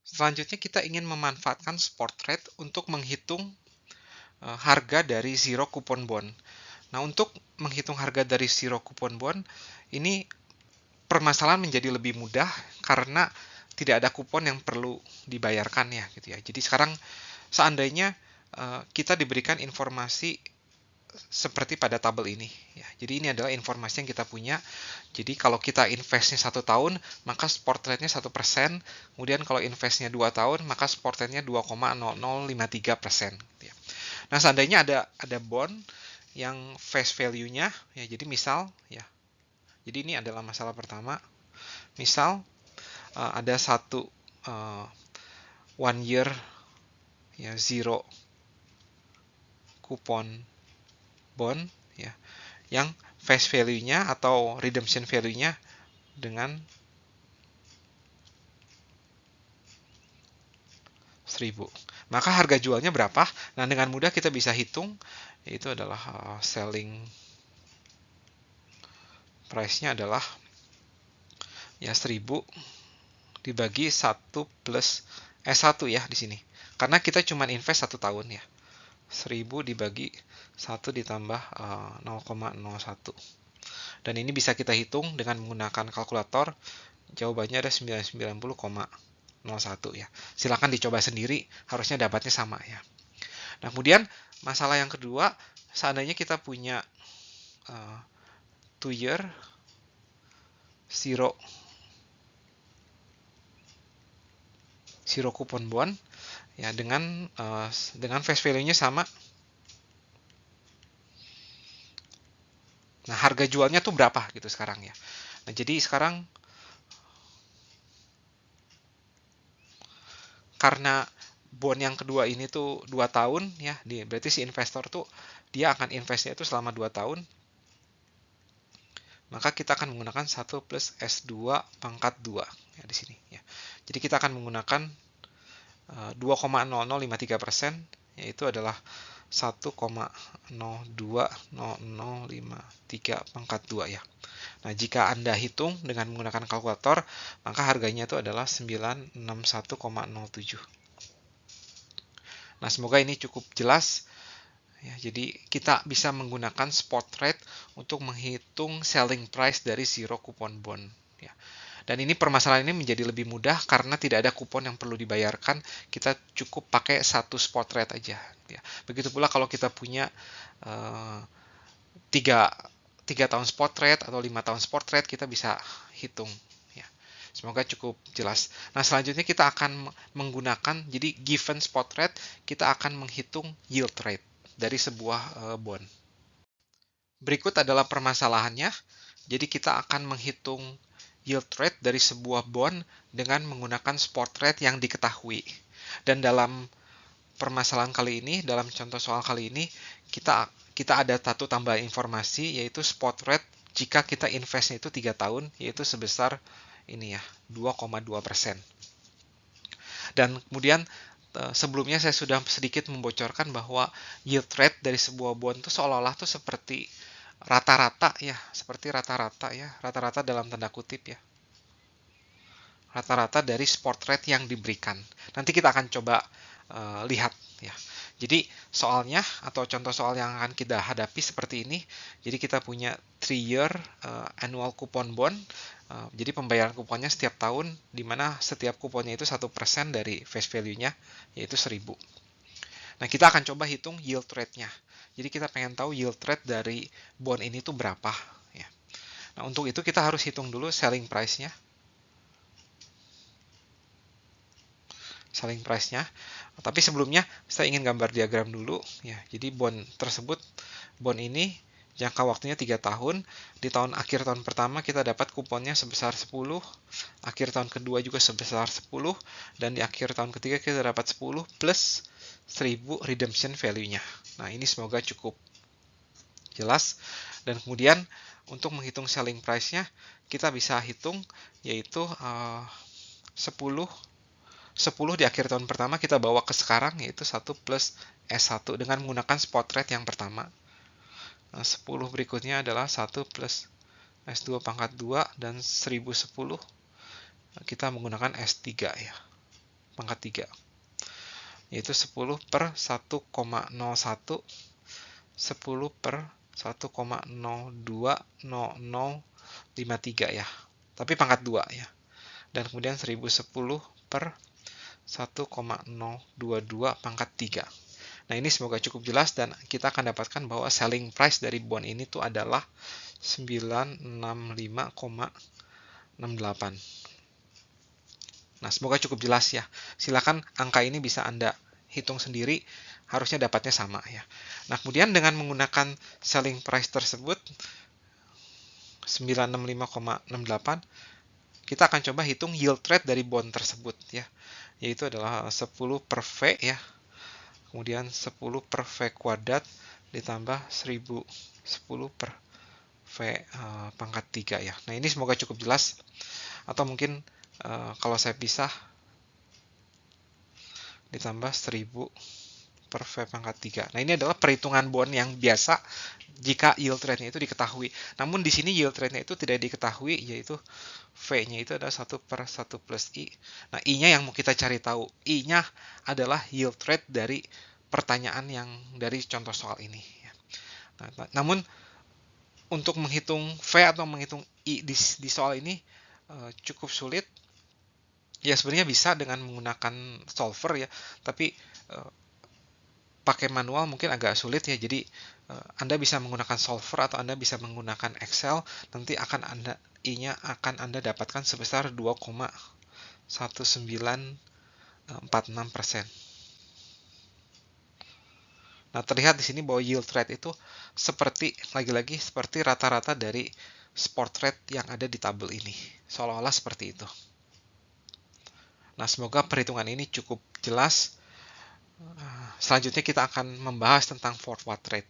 Selanjutnya kita ingin memanfaatkan spot rate untuk menghitung harga dari zero coupon bond. Nah, untuk menghitung harga dari zero coupon bond, ini permasalahan menjadi lebih mudah karena tidak ada kupon yang perlu dibayarkan ya gitu ya. Jadi sekarang seandainya kita diberikan informasi seperti pada tabel ini ya. Jadi ini adalah informasi yang kita punya. Jadi kalau kita investnya 1 tahun, maka spot rate-nya 1%. Kemudian kalau investnya 2 tahun, maka spot rate-nya 2,0053%. Gitu ya. Nah, seandainya ada bond yang face value-nya ya, jadi misal ya. Jadi ini adalah masalah pertama. Misal ada satu one year ya zero coupon bond ya yang face value-nya atau redemption value-nya dengan 1.000. Maka harga jualnya berapa? Nah, dengan mudah kita bisa hitung, yaitu adalah selling price-nya adalah ya 1.000 dibagi 1 plus S1 ya di sini. Karena kita cuma invest 1 tahun ya. 1.000 dibagi 1 ditambah 0,01. Dan ini bisa kita hitung dengan menggunakan kalkulator. Jawabannya ada 990,01 ya. Silakan dicoba sendiri, harusnya dapatnya sama ya. Nah, kemudian masalah yang kedua, seandainya kita punya 2 year zero coupon bond ya dengan face value-nya sama. Nah, harga jualnya tuh berapa gitu sekarang ya. Nah, jadi sekarang karena bond yang kedua ini tuh 2 tahun ya, berarti si investor tuh dia akan investnya itu selama 2 tahun. Maka kita akan menggunakan 1 plus S2 pangkat 2 ya di sini ya. Jadi kita akan menggunakan 2,0053%, yaitu adalah 1,020053 pangkat 2 ya. Nah, jika Anda hitung dengan menggunakan kalkulator, maka harganya itu adalah 961,07. Nah, semoga ini cukup jelas. Ya, jadi kita bisa menggunakan spot rate untuk menghitung selling price dari zero coupon bond. Ya. Dan ini permasalahan ini menjadi lebih mudah karena tidak ada kupon yang perlu dibayarkan. Kita cukup pakai satu spot rate aja. Ya. Begitu pula kalau kita punya 3 tahun spot rate atau 5 tahun spot rate, kita bisa hitung. Ya. Semoga cukup jelas. Nah, selanjutnya kita akan menggunakan, jadi given spot rate, kita akan menghitung yield rate dari sebuah bond. Berikut adalah permasalahannya. Jadi kita akan menghitung yield rate dari sebuah bond dengan menggunakan spot rate yang diketahui. Dan dalam permasalahan kali ini, dalam contoh soal kali ini, kita ada satu tambahan informasi, yaitu spot rate jika kita investnya itu 3 tahun, yaitu sebesar ini ya, 2,2%. Dan kemudian sebelumnya saya sudah sedikit membocorkan bahwa yield rate dari sebuah bond itu seolah-olah tuh seperti rata-rata ya, rata-rata dalam tanda kutip ya. Rata-rata dari spot rate yang diberikan. Nanti kita akan coba lihat ya. Jadi soalnya atau contoh soal yang akan kita hadapi seperti ini. Jadi kita punya 3 year annual coupon bond. Jadi pembayaran kuponnya setiap tahun, di mana setiap kuponnya itu 1% dari face value-nya, yaitu 1.000. Nah, kita akan coba hitung yield rate-nya. Jadi kita pengen tahu yield rate dari bond ini tuh berapa ya. Nah, untuk itu kita harus hitung dulu selling price-nya. Selling price-nya. Tapi sebelumnya saya ingin gambar diagram dulu ya. Jadi bond tersebut, bond ini jangka waktunya 3 tahun. Di akhir tahun pertama kita dapat kuponnya sebesar 10, akhir tahun kedua juga sebesar 10, dan di akhir tahun ketiga kita dapat 10 plus 1.000 redemption value-nya. Nah, ini semoga cukup jelas. Dan kemudian untuk menghitung selling price-nya, kita bisa hitung yaitu 10 di akhir tahun pertama kita bawa ke sekarang, yaitu 1 plus S1 dengan menggunakan spot rate yang pertama. 10 berikutnya adalah 1 plus S2 pangkat 2 dan 1010 kita menggunakan S3 ya. pangkat 3. Yaitu 10 per 1,01, 10 per 1,020053 ya. Tapi pangkat 2 ya. Dan kemudian 1010 per 1,022 pangkat 3. Nah, ini semoga cukup jelas dan kita akan dapatkan bahwa selling price dari bond ini tuh adalah 965,68. Nah, semoga cukup jelas ya. Silakan angka ini bisa Anda hitung sendiri, harusnya dapatnya sama ya. Nah, kemudian dengan menggunakan selling price tersebut 965,68, kita akan coba hitung yield rate dari bond tersebut ya. Yaitu adalah 10 per V ya. Kemudian 10 per V kuadrat ditambah 1010 per V pangkat 3 ya. Nah, ini semoga cukup jelas. Atau mungkin kalau saya pisah ditambah 1000 per V pangkat 3. Nah, ini adalah perhitungan bond yang biasa jika yield rate-nya itu diketahui. Namun di sini yield rate-nya itu tidak diketahui, yaitu V-nya itu adalah 1 per 1 plus I. Nah, I-nya yang mau kita cari tahu. I-nya adalah yield rate dari pertanyaan yang dari contoh soal ini. Nah, namun untuk menghitung V atau menghitung I di soal ini cukup sulit. Ya, sebenarnya bisa dengan menggunakan solver ya, tapi pakai manual mungkin agak sulit ya. Jadi Anda bisa menggunakan solver atau Anda bisa menggunakan Excel. Nanti I-nya akan Anda dapatkan sebesar 2,1946%. Nah, terlihat di sini bahwa yield rate itu lagi-lagi seperti rata-rata dari spot rate yang ada di tabel ini. Seolah-olah seperti itu. Nah, semoga perhitungan ini cukup jelas. Selanjutnya kita akan membahas tentang forward rate.